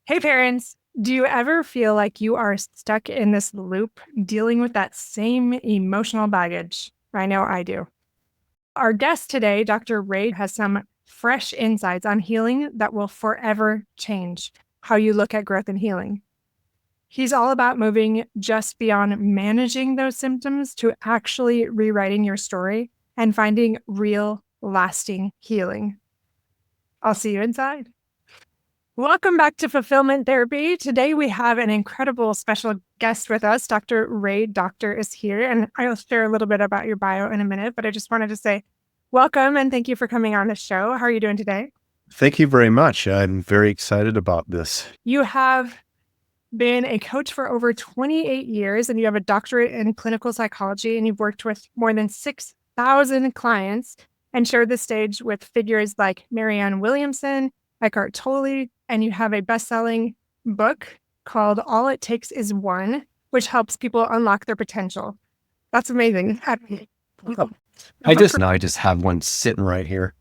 Hey, parents, do you ever feel like you are stuck in this loop dealing with that same emotional baggage? I know I do. Our guest today, Dr. Ray, has some fresh insights on healing that will forever change how you look at growth and healing. He's all about moving just beyond managing those symptoms to actually rewriting your story and finding real, lasting healing. I'll see you inside. Welcome back to Fulfillment Therapy. Today we have an incredible special guest with us. Dr. Ray Doctor is here, and I'll share a little bit about your bio in a minute, but I just wanted to say welcome and thank you for coming on the show. How are you doing today? Thank you very much. I'm very excited about this. You have been a coach for over 28 years, and you have a doctorate in clinical psychology, and you've worked with more than 6,000 clients and shared the stage with figures like Marianne Williamson, Eckhart Tolle, and you have a best-selling book called All It Takes Is One, which helps people unlock their potential. That's amazing. Oh, I just have one sitting right here.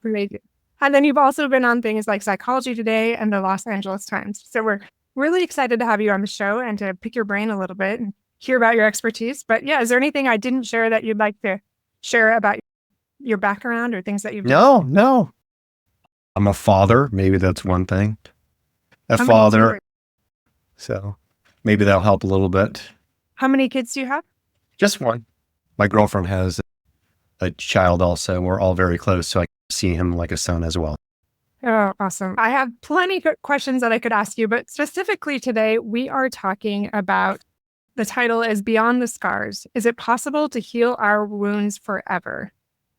Amazing. And then you've also been on things like Psychology Today and the Los Angeles Times. So we're really excited to have you on the show and to pick your brain a little bit and hear about your expertise. But yeah, is there anything I didn't share that you'd like to share about your background or things that you've done? No. I'm a father. Maybe that's one thing. A How many father. children? So maybe that'll help a little bit. How many kids do you have? Just one. My girlfriend has a child also. We're all very close, so I see him like a son as well. Oh, awesome. I have plenty of questions that I could ask you, but specifically today, we are talking about the title is Beyond the Scars. Is it possible to heal our wounds forever?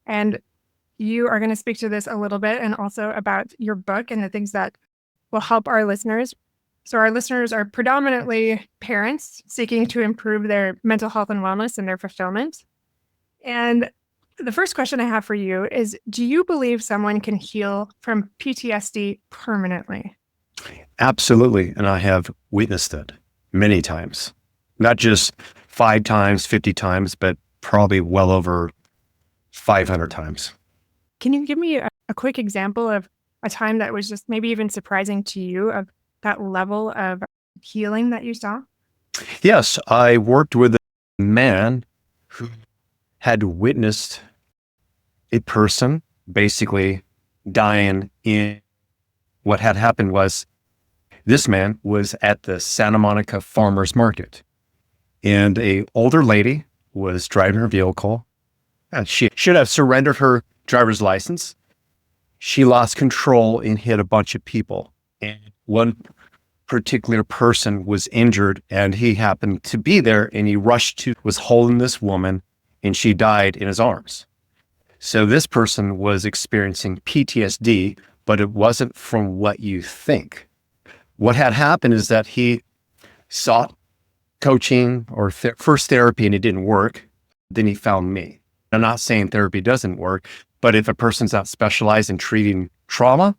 And you are going to speak to this a little bit and also about your book and the things that will help our listeners. So our listeners are predominantly parents seeking to improve their mental health and wellness and their fulfillment. And the first question I have for you is, do you believe someone can heal from PTSD permanently? Absolutely. And I have witnessed it many times. Not just 5 times, 50 times, but probably well over 500 times. Can you give me a quick example of a time that was just maybe even surprising to you of that level of healing that you saw? Yes, I worked with a man who had witnessed a person basically dying in what had happened was this man was at the Santa Monica Farmers Market and a older lady was driving her vehicle and she should have surrendered her driver's license. She lost control and hit a bunch of people. And one particular person was injured and he happened to be there and he was holding this woman and she died in his arms. So this person was experiencing PTSD, but it wasn't from what you think. What had happened is that he sought coaching or first therapy and it didn't work. Then he found me. I'm not saying therapy doesn't work, but if a person's not specialized in treating trauma,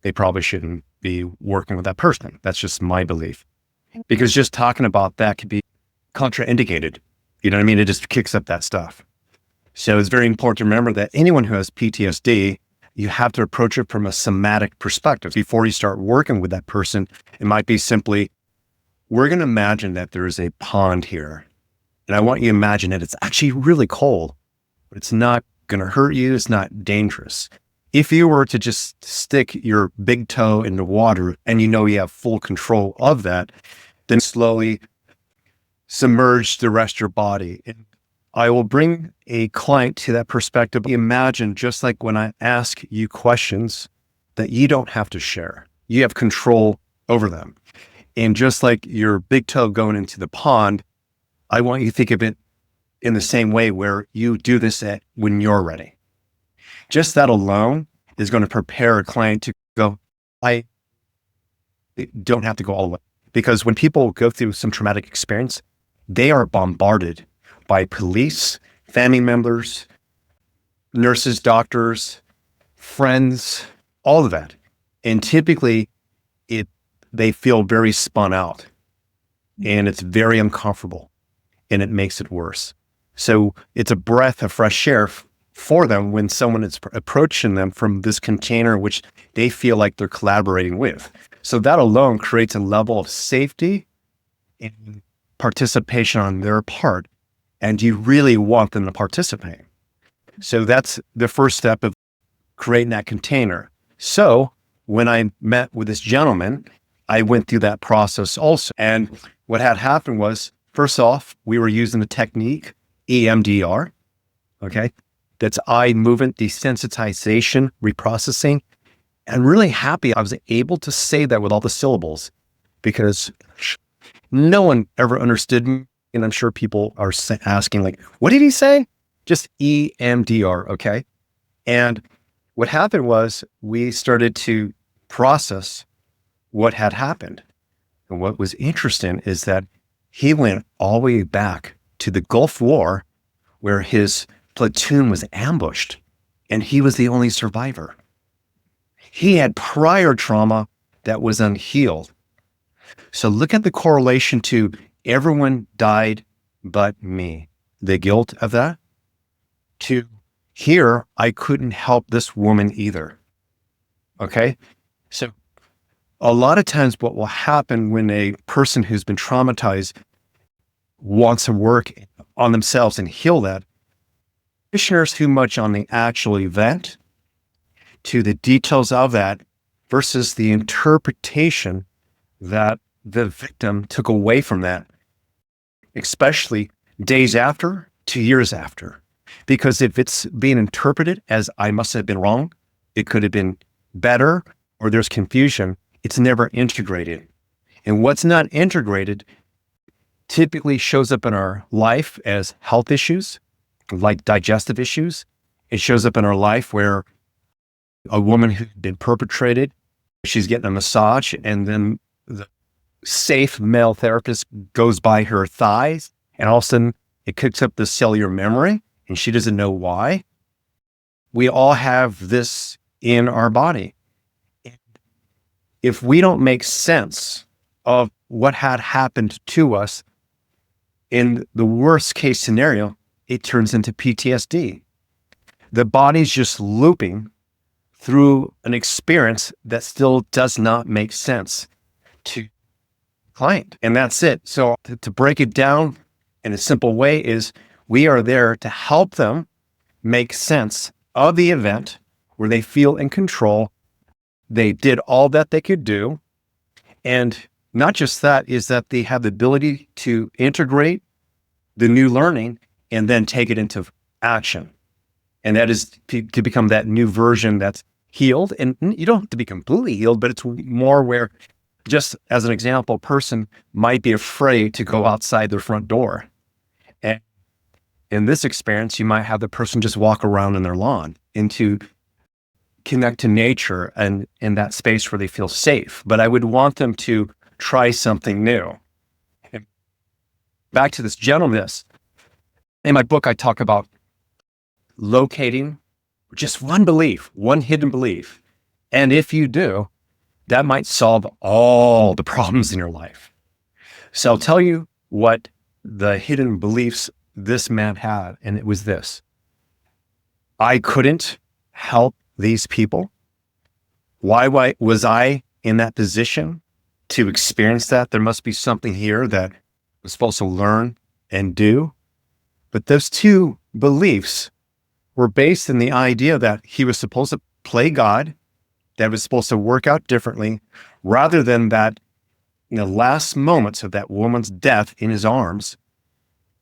they probably shouldn't be working with that person. That's just my belief. Because just talking about that could be contraindicated. You know what I mean? It just kicks up that stuff. So it's very important to remember that anyone who has PTSD, you have to approach it from a somatic perspective. Before you start working with that person, it might be simply, we're going to imagine that there is a pond here. And I want you to imagine that it's actually really cold, but it's not going to hurt you. It's not dangerous. If you were to just stick your big toe in the water and you know you have full control of that, then slowly submerge the rest of your body. And I will bring a client to that perspective. Imagine just like when I ask you questions that you don't have to share. You have control over them. And just like your big toe going into the pond, I want you to think of it in the same way where you do this when you're ready. Just that alone is going to prepare a client to go, I don't have to go all the way. Because when people go through some traumatic experience, they are bombarded by police, family members, nurses, doctors, friends, all of that. And typically they feel very spun out and it's very uncomfortable and it makes it worse. So it's a breath of fresh air for them when someone is approaching them from this container, which they feel like they're collaborating with. So that alone creates a level of safety and participation on their part. And you really want them to participate. So that's the first step of creating that container. So when I met with this gentleman, I went through that process also. And what had happened was, first off, we were using the technique EMDR. Okay. That's eye movement desensitization reprocessing. And really happy I was able to say that with all the syllables, because no one ever understood me. And I'm sure people are asking, like, what did he say? Just EMDR. Okay. And what happened was we started to process what had happened. And what was interesting is that he went all the way back to the Gulf War, where his platoon was ambushed and he was the only survivor. He had prior trauma that was unhealed. So look at the correlation to everyone died but me. The guilt of that, to here, I couldn't help this woman either. Okay. So a lot of times what will happen when a person who's been traumatized wants to work on themselves and heal that, shares too much on the actual event to the details of that versus the interpretation that the victim took away from that, especially days after to years after. Because if it's being interpreted as I must have been wrong, it could have been better, or there's confusion, it's never integrated. And what's not integrated typically shows up in our life as health issues, like digestive issues. It shows up in our life where a woman who's been perpetrated, she's getting a massage, and then the safe male therapist goes by her thighs, and all of a sudden it kicks up the cellular memory, and she doesn't know why. We all have this in our body. If we don't make sense of what had happened to us, in the worst case scenario, it turns into PTSD. The body's just looping through an experience that still does not make sense to the client. And that's it. So to break it down in a simple way is we are there to help them make sense of the event where they feel in control. They did all that they could do. And not just that, is that they have the ability to integrate the new learning and then take it into action. And that is to become that new version that's healed. And you don't have to be completely healed, but it's more where, just as an example, a person might be afraid to go outside their front door. And in this experience, you might have the person just walk around in their lawn and to connect to nature and in that space where they feel safe. But I would want them to try something new. And back to this gentleness. In my book, I talk about locating just one belief, one hidden belief. And if you do, that might solve all the problems in your life. So I'll tell you what the hidden beliefs this man had, and it was this: I couldn't help these people. Why was I in that position to experience that? There must be something here that I'm supposed to learn and do. But those two beliefs were based in the idea that he was supposed to play God, that was supposed to work out differently, rather than that in the last moments of that woman's death in his arms,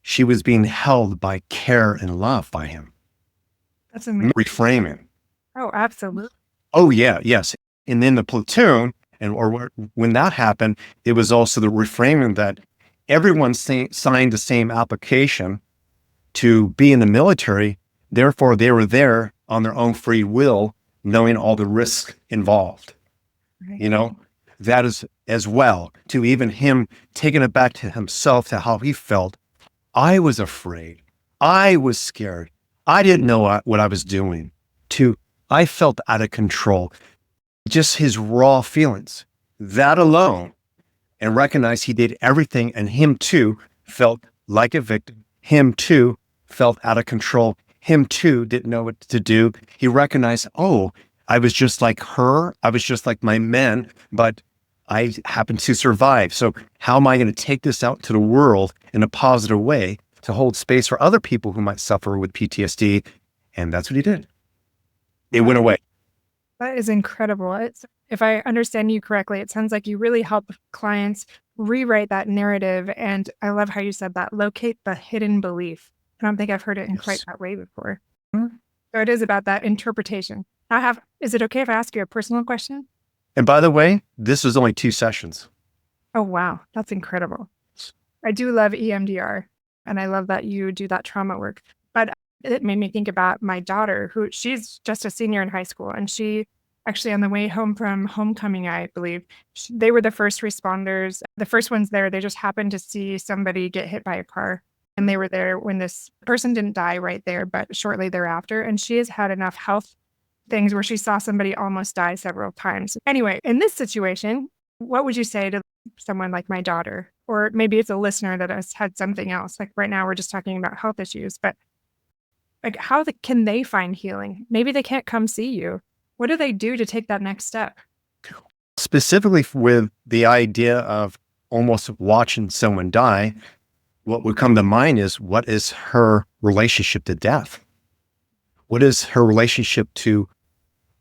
she was being held by care and love by him. That's amazing. Reframing. Oh, absolutely. Oh, yeah, yes. And then the platoon, when that happened, it was also the reframing that everyone signed the same application to be in the military. Therefore, they were there on their own free will, knowing all the risks involved. Right. You know, that is as well, to even him taking it back to himself, to how he felt. I was afraid. I was scared. I didn't know what I was doing. I felt out of control. Just his raw feelings, that alone, and recognize he did everything, and him too felt like a victim. Him too felt out of control. him too didn't know what to do. He recognized, oh, I was just like her. I was just like my men, but I happened to survive. So how am I going to take this out to the world in a positive way to hold space for other people who might suffer with PTSD? And that's what he did. It went away. That is incredible. If I understand you correctly, it sounds like you really help clients rewrite that narrative. And I love how you said that, locate the hidden belief. I don't think I've heard it in quite Yes. that way before. So it is about that interpretation. Is it okay if I ask you a personal question? And by the way, this was only 2 sessions. Oh, wow. That's incredible. I do love EMDR, and I love that you do that trauma work. But it made me think about my daughter, who she's just a senior in high school, and she actually on the way home from homecoming, I believe, they were the first responders. The first ones there, they just happened to see somebody get hit by a car. And they were there when this person didn't die right there, but shortly thereafter. And she has had enough health things where she saw somebody almost die several times. Anyway, in this situation, what would you say to someone like my daughter? Or maybe it's a listener that has had something else. Like right now, we're just talking about health issues, but like can they find healing? Maybe they can't come see you. What do they do to take that next step? Specifically with the idea of almost watching someone die, what would come to mind is, what is her relationship to death? What is her relationship to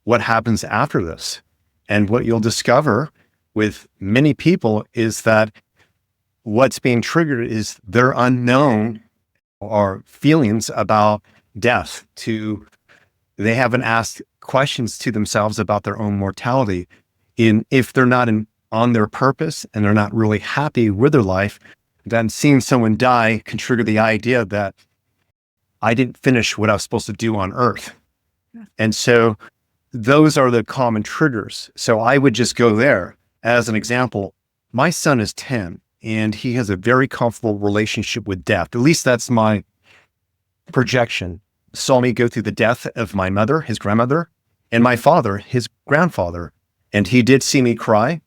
what happens after this? And what you'll discover with many people is that what's being triggered is their unknown or feelings about death. They haven't asked questions to themselves about their own mortality. If they're not on their purpose and they're not really happy with their life, then seeing someone die can trigger the idea that I didn't finish what I was supposed to do on earth. And so those are the common triggers. So I would just go there as an example. My son is 10 and he has a very comfortable relationship with death. At least that's my projection. Saw me go through the death of my mother, his grandmother, and my father, his grandfather. And he did see me cry,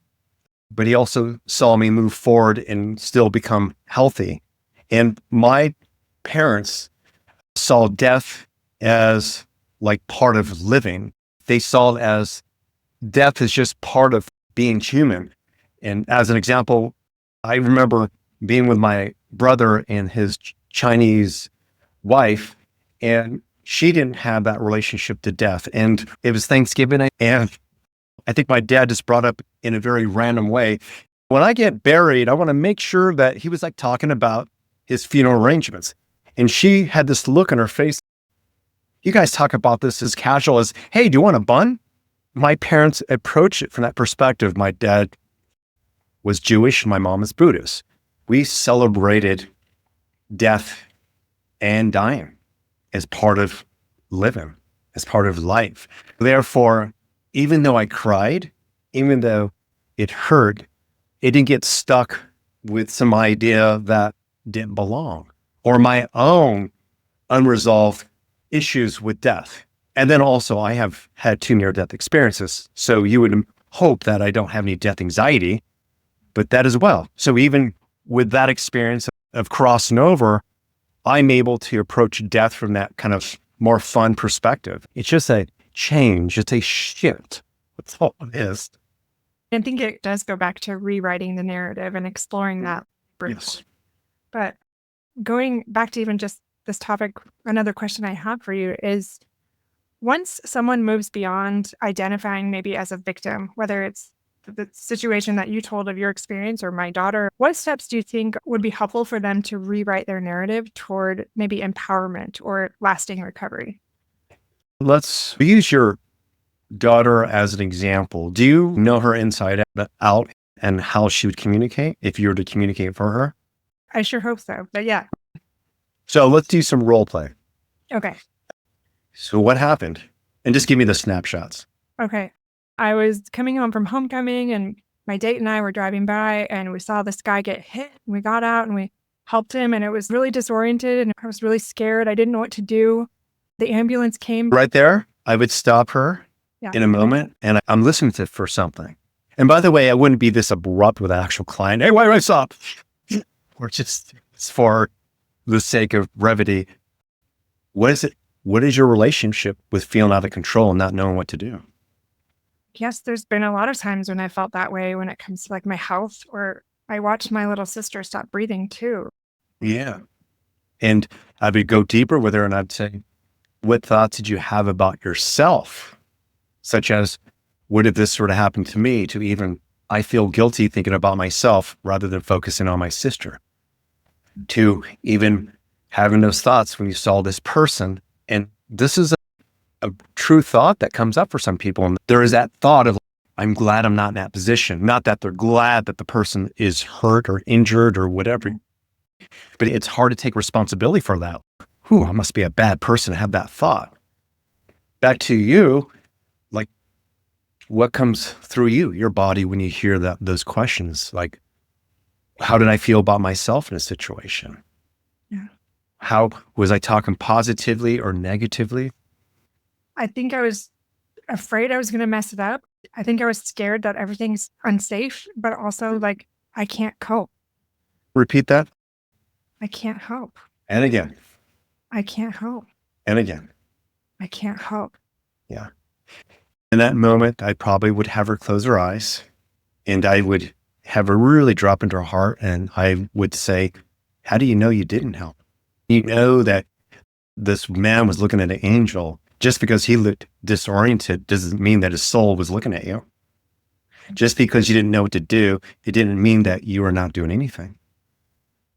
but he also saw me move forward and still become healthy. And my parents saw death as like part of living. They saw it as death is just part of being human. And as an example, I remember being with my brother and his Chinese wife, and she didn't have that relationship to death. And it was Thanksgiving, and I think my dad just brought up in a very random way, when I get buried, I want to make sure that he was like talking about his funeral arrangements. And she had this look on her face. You guys talk about this as casual as, hey, do you want a bun? My parents approached it from that perspective. My dad was Jewish. My mom is Buddhist. We celebrated death and dying as part of living, as part of life. Therefore, even though I cried, even though it hurt, it didn't get stuck with some idea that didn't belong or my own unresolved issues with death. And then also I have had 2 near-death experiences. So you would hope that I don't have any death anxiety, but that as well. So even with that experience of crossing over, I'm able to approach death from that kind of more fun perspective. It's just a change. It's a shift. That's all it is. I think it does go back to rewriting the narrative and exploring that. Yes. But going back to even just this topic, another question I have for you is, once someone moves beyond identifying maybe as a victim, whether it's the situation that you told of your experience or my daughter, what steps do you think would be helpful for them to rewrite their narrative toward maybe empowerment or lasting recovery? Let's use your daughter as an example. Do you know her inside out and how she would communicate if you were to communicate for her? I sure hope so. But yeah. So let's do some role play. Okay. So what happened? And just give me the snapshots. Okay. I was coming home from homecoming and my date and I were driving by and we saw this guy get hit and we got out and we helped him and it was really disoriented and I was really scared. I didn't know what to do. The ambulance came. Right there, I would stop her in a moment and I'm listening to for something. And by the way, I wouldn't be this abrupt with an actual client. Hey, why do I stop? Or just it's for the sake of brevity. What is it? What is your relationship with feeling out of control and not knowing what to do? Yes, there's been a lot of times when I felt that way when it comes to like my health, or I watched my little sister stop breathing too. Yeah. And I would go deeper with her and I'd say, what thoughts did you have about yourself? Such as, what if this sort of happened to me? To even, I feel guilty thinking about myself rather than focusing on my sister. To even having those thoughts when you saw this person. And this is a true thought that comes up for some people. And there is that thought of, I'm glad I'm not in that position. Not that they're glad that the person is hurt or injured or whatever, but it's hard to take responsibility for that. Whew, I must be a bad person to have that thought. Back to you, like, what comes through your body when you hear those questions? Like, how did I feel about myself in a situation? Yeah. How was I talking positively or negatively? I think I was afraid I was going to mess it up. I think I was scared that everything's unsafe, but also like I can't cope. Repeat that. I can't hope. And again, I can't hope. and again. I can't hope. Yeah. In that moment, I probably would have her close her eyes and I would have her really drop into her heart. And I would say, how do you know you didn't help? You know that this man was looking at an angel. Just because he looked disoriented doesn't mean that his soul was looking at you. Just because you didn't know what to do, it didn't mean that you were not doing anything.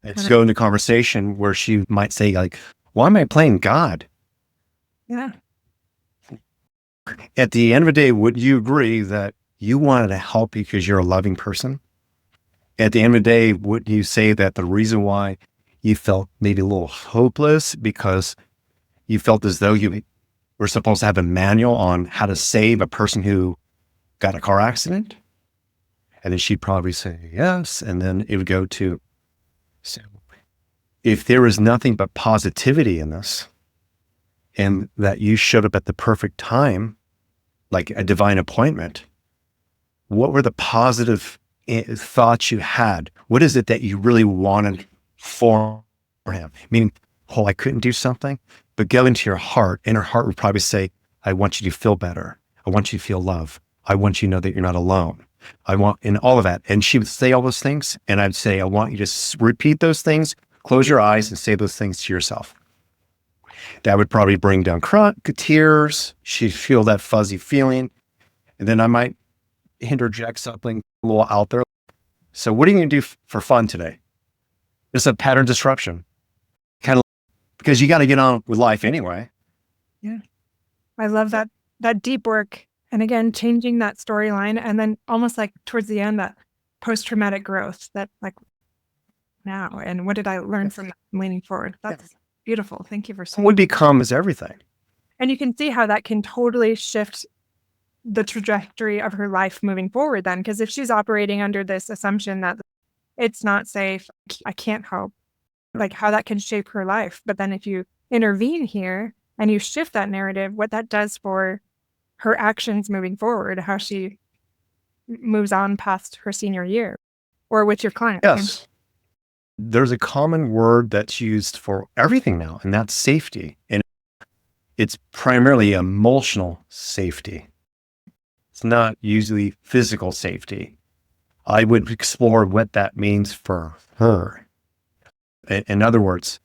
Let's go into conversation where she might say, like, why am I playing God? Yeah. At the end of the day, would you agree that you wanted to help because you're a loving person? At the end of the day, wouldn't you say that the reason why you felt maybe a little hopeless because you felt as though you were supposed to have a manual on how to save a person who got a car accident? And then she'd probably say yes. And then it would go to, so if there was nothing but positivity in this and that you showed up at the perfect time, like a divine appointment, what were the positive thoughts you had? What is it that you really wanted for him? Meaning, oh, I couldn't do something, but go into your heart, and her heart would probably say, I want you to feel better. I want you to feel love. I want you to know that you're not alone. I want, and all of that. And she would say all those things. And I'd say, I want you to repeat those things, close your eyes and say those things to yourself. That would probably bring down tears. She'd feel that fuzzy feeling. And then I might interject something a little out there. So what are you going to do for fun today? It's a pattern disruption. Kind of because you got to get on with life anyway. Yeah. I love that deep work. And again, changing that storyline. And then almost like towards the end, that post-traumatic growth that like now, and what did I learn from that leaning forward? That's beautiful. Thank you for saying. What becomes everything. And you can see how that can totally shift the trajectory of her life moving forward then. Because if she's operating under this assumption that it's not safe, I can't help, like how that can shape her life. But then if you intervene here and you shift that narrative, what that does for her actions moving forward, how she moves on past her senior year or with your client. Yes. There's a common word that's used for everything now, and that's safety. And it's primarily emotional safety. It's not usually physical safety. I would explore what that means for her. In other words,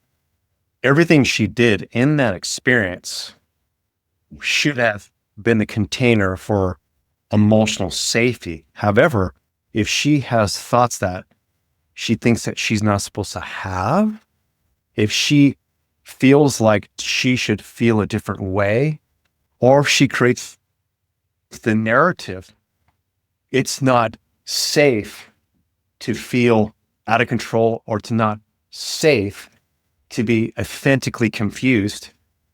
everything she did in that experience should have been the container for emotional safety. However, if she has thoughts that she thinks that she's not supposed to have, if she feels like she should feel a different way, or if she creates the narrative, it's not safe to feel out of control or to not safe to be authentically confused,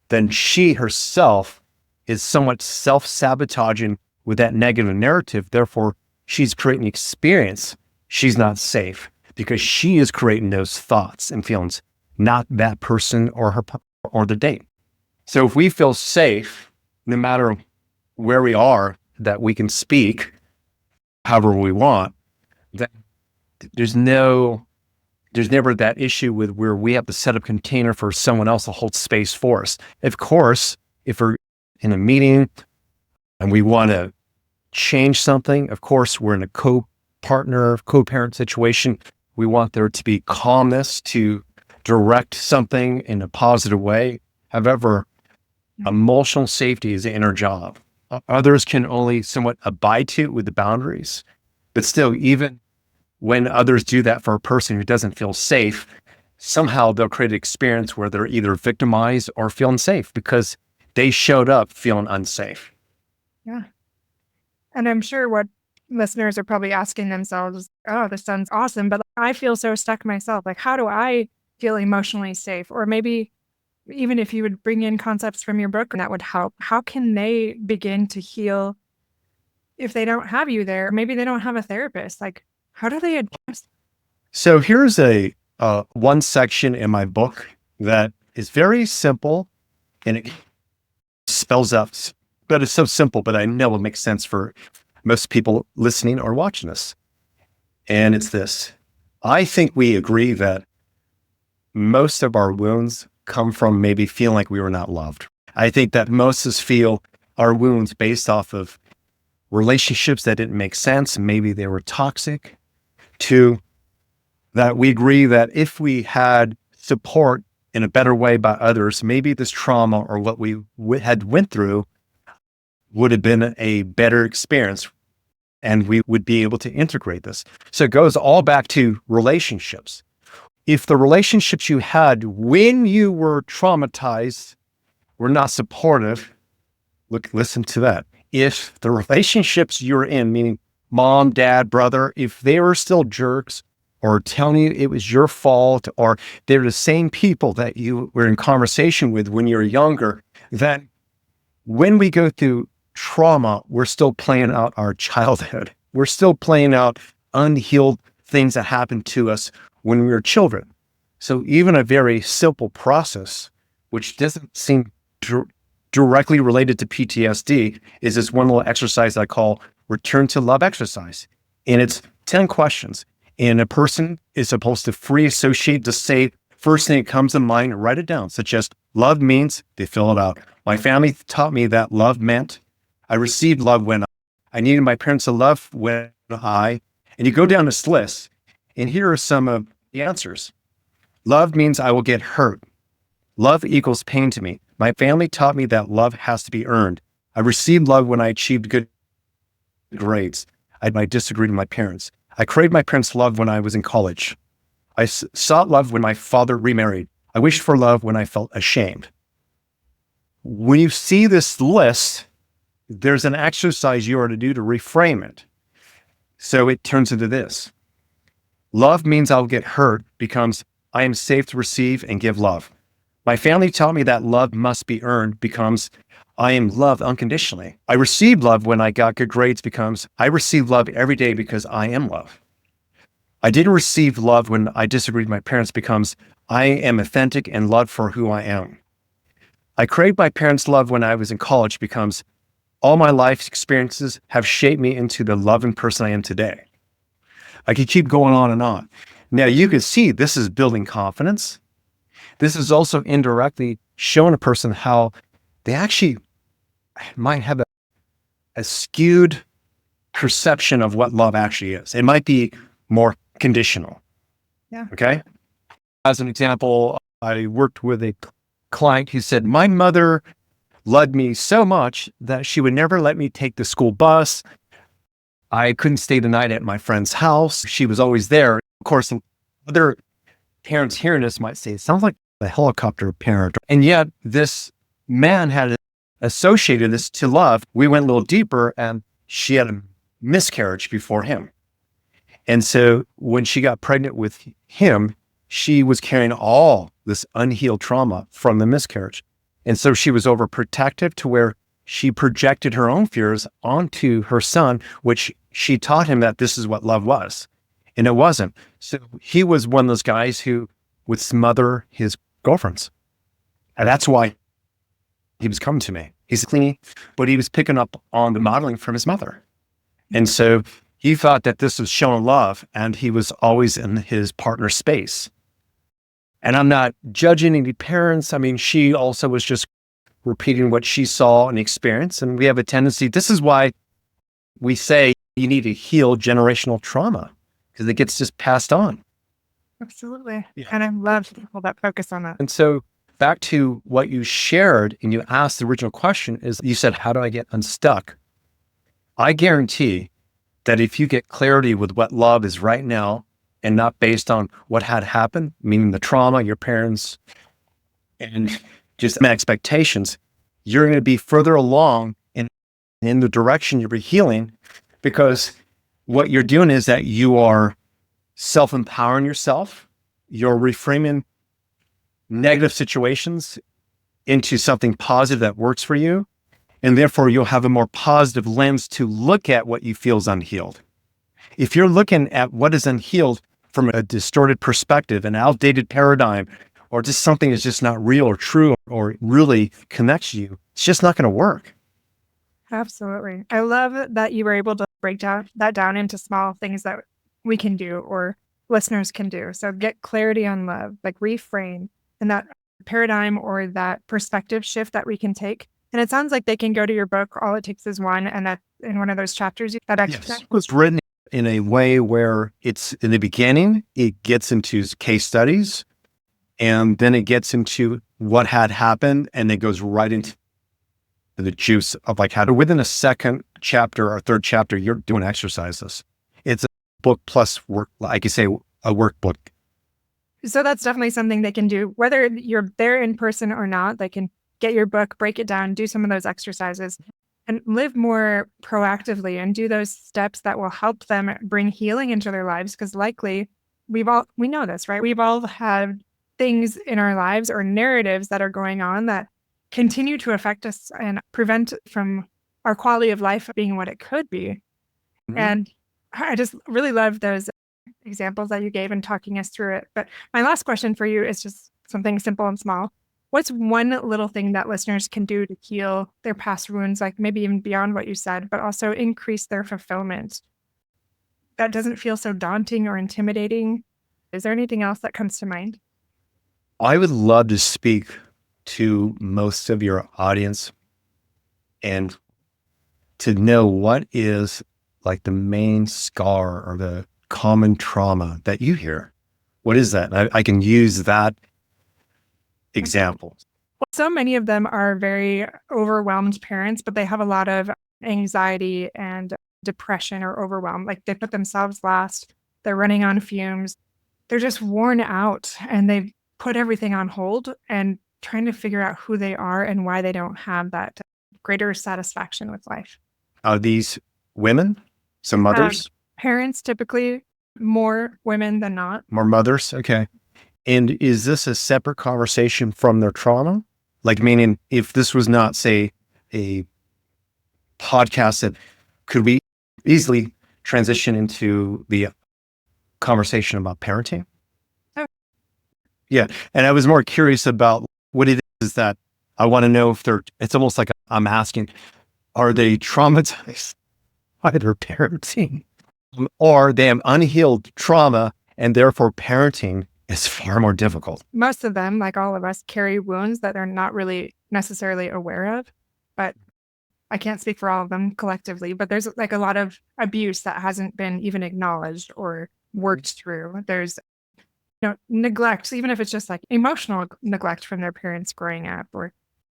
then she herself is somewhat self-sabotaging with that negative narrative. Therefore, she's creating experience. She's not safe because she is creating those thoughts and feelings, not that person or her or the date. So if we feel safe, no matter where we are, that we can speak however we want, then there's no There's never that issue with where we have to set up a container for someone else to hold space for us. Of course, if we're in a meeting and we want to change something, of course, we're in a co-partner, co-parent situation. We want there to be calmness to direct something in a positive way. However, emotional safety is the inner job. Others can only somewhat abide to it with the boundaries, but still, even when others do that for a person who doesn't feel safe, somehow they'll create an experience where they're either victimized or feeling safe because they showed up feeling unsafe. Yeah. And I'm sure what listeners are probably asking themselves, oh, this sounds awesome, but I feel so stuck myself. Like, how do I feel emotionally safe? Or maybe even if you would bring in concepts from your book, that would help. How can they begin to heal if they don't have you there? Maybe they don't have a therapist. Like, how do they address? So here's a one section in my book that is very simple and it spells out, but it's so simple, but I know it makes sense for most people listening or watching this. And it's this. I think we agree that most of our wounds come from maybe feeling like we were not loved. I think that most of us feel our wounds based off of relationships that didn't make sense. Maybe they were toxic. Two, that we agree that if we had support in a better way by others, maybe this trauma or what we had went through would have been a better experience and we would be able to integrate this. So it goes all back to relationships. If the relationships you had when you were traumatized were not supportive, listen to that. If the relationships you're in, meaning mom, dad, brother, if they were still jerks or telling you it was your fault, or they're the same people that you were in conversation with when you were younger, then when we go through trauma, we're still playing out our childhood. We're still playing out unhealed things that happened to us when we were children. So even a very simple process, which doesn't seem directly related to PTSD, is this one little exercise I call Return to Love exercise. And it's 10 questions. And a person is supposed to free associate, to say first thing that comes to mind and write it down, such as love means, they fill it out. My family taught me that love meant I received love when I needed my parents to love when and you go down this list. And here are some of the answers. Love means I will get hurt. Love equals pain to me. My family taught me that love has to be earned. I received love when I achieved good grades. I disagreed with my parents. I craved my parents' love when I was in college. I sought love when my father remarried. I wished for love when I felt ashamed. When you see this list, there's an exercise you are to do to reframe it. So it turns into this. Love means I'll get hurt becomes I am safe to receive and give love. My family taught me that love must be earned becomes I am loved unconditionally. I received love when I got good grades becomes I receive love every day because I am loved. I didn't receive love when I disagreed with my parents becomes I am authentic and loved for who I am. I craved my parents' love when I was in college becomes all my life experiences have shaped me into the loving person I am today. I could keep going on and on. Now you can see this is building confidence. This is also indirectly showing a person how they actually might have a skewed perception of what love actually is. It might be more conditional. Yeah. Okay. As an example, I worked with a client who said, my mother loved me so much that she would never let me take the school bus. I couldn't stay the night at my friend's house. She was always there. Of course, other parents hearing this might say, it sounds like a helicopter parent. And yet this man had associated this to love. We went a little deeper and she had a miscarriage before him. And so when she got pregnant with him, she was carrying all this unhealed trauma from the miscarriage. And so she was overprotective to where she projected her own fears onto her son, which she taught him that this is what love was. And it wasn't. So he was one of those guys who would smother his girlfriends. And that's why he was coming to me. He's clean, but he was picking up on the modeling from his mother. And so he thought that this was showing love, and he was always in his partner's space. And I'm not judging any parents. I mean, she also was just repeating what she saw and experienced. And we have a tendency, this is why we say you need to heal generational trauma, because it gets just passed on. Absolutely. Yeah. And I love people that focus on that. And so back to what you shared and you asked the original question is you said, how do I get unstuck? I guarantee that if you get clarity with what love is right now and not based on what had happened, meaning the trauma, your parents, and just expectations, you're going to be further along in the direction you're healing, because what you're doing is that you are self-empowering yourself. You're reframing negative situations into something positive that works for you. And therefore you'll have a more positive lens to look at what you feel is unhealed. If you're looking at what is unhealed from a distorted perspective, an outdated paradigm, or just something that's just not real or true or really connects you, it's just not going to work. Absolutely. I love that you were able to break that down into small things that we can do or listeners can do. So get clarity on love, like reframe and that paradigm or that perspective shift that we can take. And it sounds like they can go to your book. All it takes is one. And that in one of those chapters, that exercise. Yes. It was written in a way where it's in the beginning, it gets into case studies, and then it gets into what had happened, and it goes right into the juice of like how to, within a second chapter or third chapter, you're doing exercises. It's a book plus work, like you say, a workbook. So that's definitely something they can do, whether you're there in person or not. They can get your book, break it down, do some of those exercises, and live more proactively and do those steps that will help them bring healing into their lives. Because likely we know this, right? We've all had things in our lives or narratives that are going on that continue to affect us and prevent from our quality of life being what it could be. Mhm. And I just really love those examples that you gave and talking us through it. But my last question for you is just something simple and small. What's one little thing that listeners can do to heal their past wounds, like maybe even beyond what you said, but also increase their fulfillment? That doesn't feel so daunting or intimidating. Is there anything else that comes to mind? I would love to speak to most of your audience and to know what is like the main scar or the common trauma that you hear. What is that? I can use that example. Well, so many of them are very overwhelmed parents, but they have a lot of anxiety and depression or overwhelm. Like they put themselves last, they're running on fumes, they're just worn out and they've put everything on hold and trying to figure out who they are and why they don't have that greater satisfaction with life. Are these women? Some mothers? Parents typically more women than not. More mothers? Okay. And is this a separate conversation from their trauma? Like, meaning if this was not, say, a podcast, that could we easily transition into the conversation about parenting? Oh. Yeah. And I was more curious about what it is that I want to know if it's almost like I'm asking, are they traumatized by their parenting? Or they have unhealed trauma and therefore parenting is far more difficult? Most of them, like all of us, carry wounds that they're not really necessarily aware of, but I can't speak for all of them collectively, but there's like a lot of abuse that hasn't been even acknowledged or worked through. There's neglect, even if it's just like emotional neglect from their parents growing up or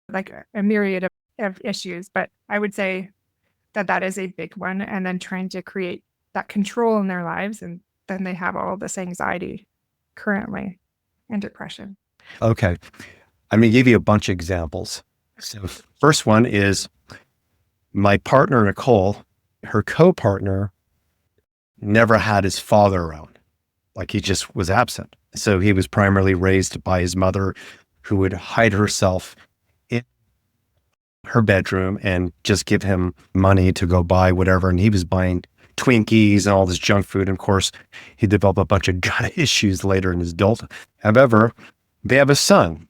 like a myriad of issues. But I would say that that is a big one. And then trying to create that control in their lives. And then they have all this anxiety currently and depression. Okay. I'm going to give you a bunch of examples. So first one is my partner, Nicole, her co-partner never had his father around. Like he just was absent. So he was primarily raised by his mother, who would hide herself in her bedroom and just give him money to go buy whatever. And he was buying Twinkies and all this junk food. And of course, he developed a bunch of gut issues later in his adult. However, they have a son.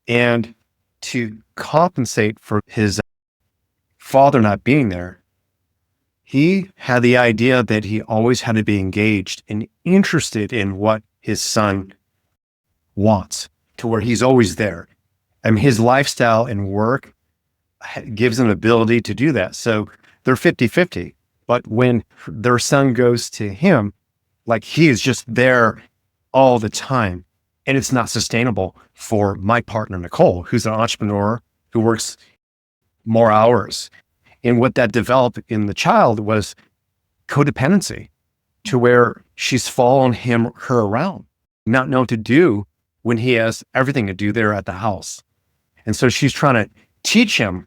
And to compensate for his father not being there, He had the idea that he always had to be engaged and interested in what his son wants, to where he's always there. I mean, his lifestyle and work gives them ability to do that. So they're 50-50. But when their son goes to him, like he is just there all the time. And it's not sustainable for my partner, Nicole, who's an entrepreneur who works more hours. And what that developed in the child was codependency, to where she's following her around, not knowing to do when he has everything to do there at the house. And so she's trying to teach him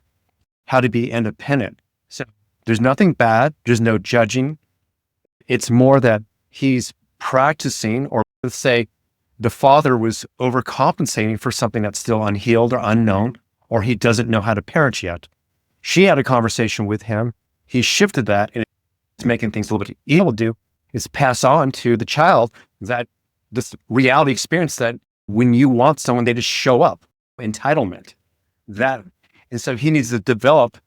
how to be independent. So there's nothing bad. There's no judging. It's more that he's practicing, or let's say the father was overcompensating for something that's still unhealed or unknown, or he doesn't know how to parent yet. She had a conversation with him. He shifted that, and it's making things a little bit easier to do is pass on to the child that this reality experience that when you want someone, they just show up. Entitlement. That, and so he needs to develop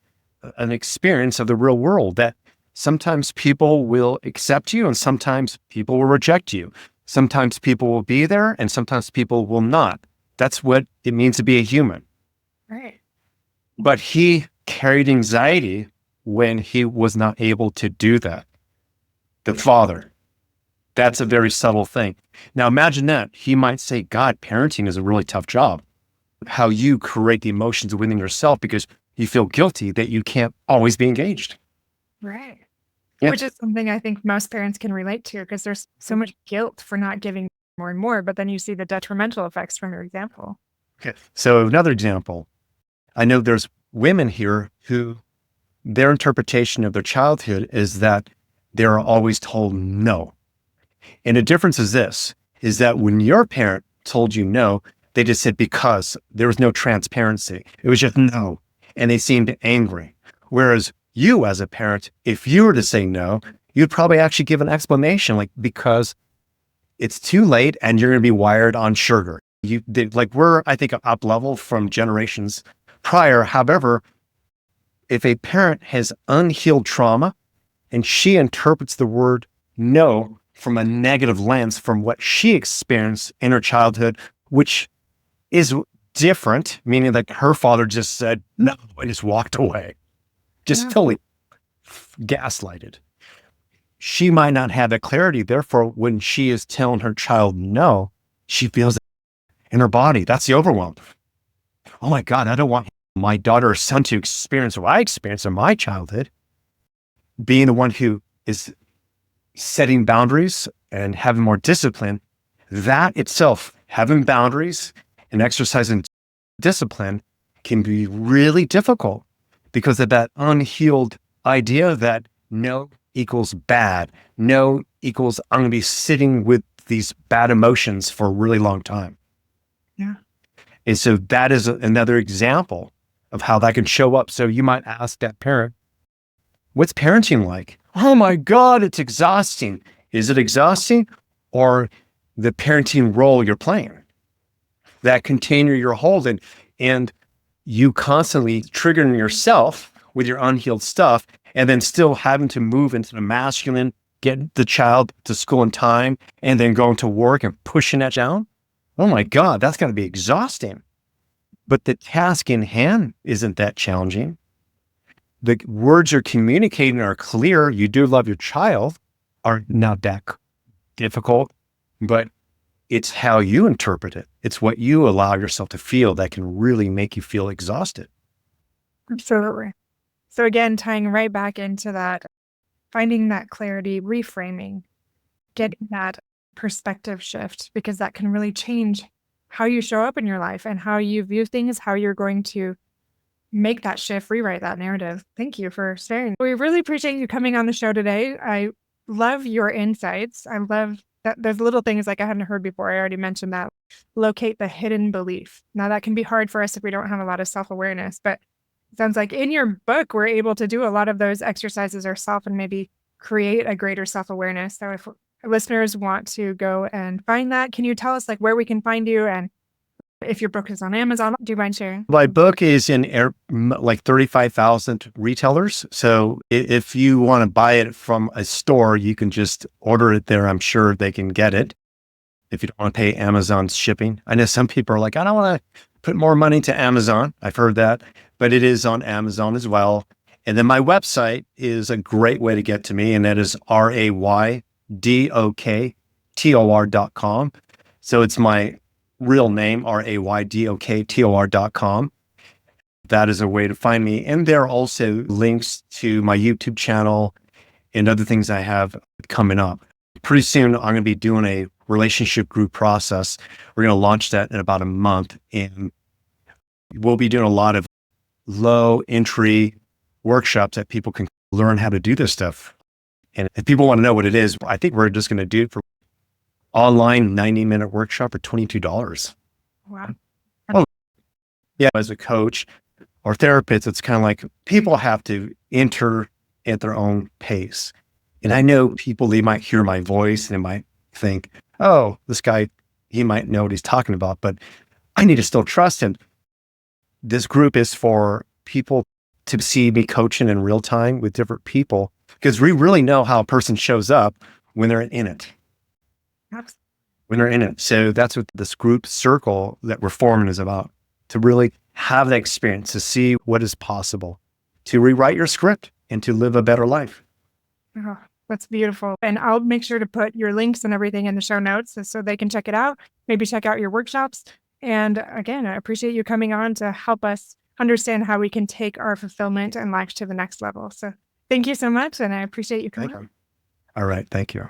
an experience of the real world that sometimes people will accept you and sometimes people will reject you. Sometimes people will be there and sometimes people will not. That's what it means to be a human. Right. But he carried anxiety when he was not able to do that. The father. That's a very subtle thing. Now imagine that. He might say, God, parenting is a really tough job. How you create the emotions within yourself because you feel guilty that you can't always be engaged. Right. Yeah. Which is something I think most parents can relate to because there's so much guilt for not giving more and more, but then you see the detrimental effects from your example. Okay. So another example, I know there's women here who their interpretation of their childhood is that they're always told no. And the difference is this, is that when your parent told you no, they just said because there was no transparency. It was just no. And they seemed angry. Whereas you as a parent, if you were to say no, you'd probably actually give an explanation like, because it's too late and you're going to be wired on sugar. We're, I think, up level from generations prior. However, if a parent has unhealed trauma and she interprets the word no from a negative lens from what she experienced in her childhood, which is different, meaning that her father just said no and just walked away, just totally gaslighted. She might not have that clarity. Therefore, when she is telling her child no, she feels it in her body. That's the overwhelm. Oh my God, I don't want my daughter or son to experience what I experienced in my childhood. Being the one who is setting boundaries and having more discipline, that itself, having boundaries and exercising discipline can be really difficult because of that unhealed idea that no equals bad. No equals I'm going to be sitting with these bad emotions for a really long time. Yeah. And so that is another example of how that can show up. So you might ask that parent, what's parenting like? Oh my God, it's exhausting. Is it exhausting or the parenting role you're playing? That container you're holding and you constantly triggering yourself with your unhealed stuff and then still having to move into the masculine, get the child to school in time and then going to work and pushing that down. Oh my God, that's going to be exhausting. But the task in hand isn't that challenging. The words you're communicating are clear. You do love your child, are not that difficult, but it's how you interpret it. It's what you allow yourself to feel that can really make you feel exhausted. Absolutely. So again, tying right back into that, finding that clarity, reframing, getting that perspective shift, because that can really change how you show up in your life and how you view things, how you're going to make that shift, rewrite that narrative. Thank you for sharing. We really appreciate you coming on the show today. I love your insights. I love that there's little things like I hadn't heard before. I already mentioned that. Locate the hidden belief. Now that can be hard for us if we don't have a lot of self-awareness, but it sounds like in your book, we're able to do a lot of those exercises ourselves and maybe create a greater self-awareness. So if listeners want to go and find that, can you tell us like where we can find you and If your book is on Amazon, do you mind sharing? My book is in like 35,000 retailers. So if you want to buy it from a store, you can just order it there. I'm sure they can get it if you don't want to pay Amazon's shipping. I know some people are like, I don't want to put more money to Amazon. I've heard that, but it is on Amazon as well. And then my website is a great way to get to me, and that is raydoktor.com. So it's my real name, raydoktor.com. That is a way to find me. And there are also links to my YouTube channel and other things I have coming up. Pretty soon, I'm going to be doing a relationship group process. We're going to launch that in about a month. And we'll be doing a lot of low entry workshops that people can learn how to do this stuff. And if people want to know what it is, I think we're just going to do it for online 90-minute workshop for $22. Wow. Well, yeah, as a coach or therapist, it's kind of like people have to enter at their own pace. And I know people, they might hear my voice and they might think, oh, this guy, he might know what he's talking about, but I need to still trust him. This group is for people to see me coaching in real time with different people, because we really know how a person shows up when they're in it. Absolutely. When they're in it. So that's what this group circle that we're forming is about, to really have that experience, to see what is possible, to rewrite your script and to live a better life. Oh, that's beautiful. And I'll make sure to put your links and everything in the show notes so they can check it out, maybe check out your workshops. And again, I appreciate you coming on to help us understand how we can take our fulfillment and life to the next level. So thank you so much. And I appreciate you coming on. All right. Thank you.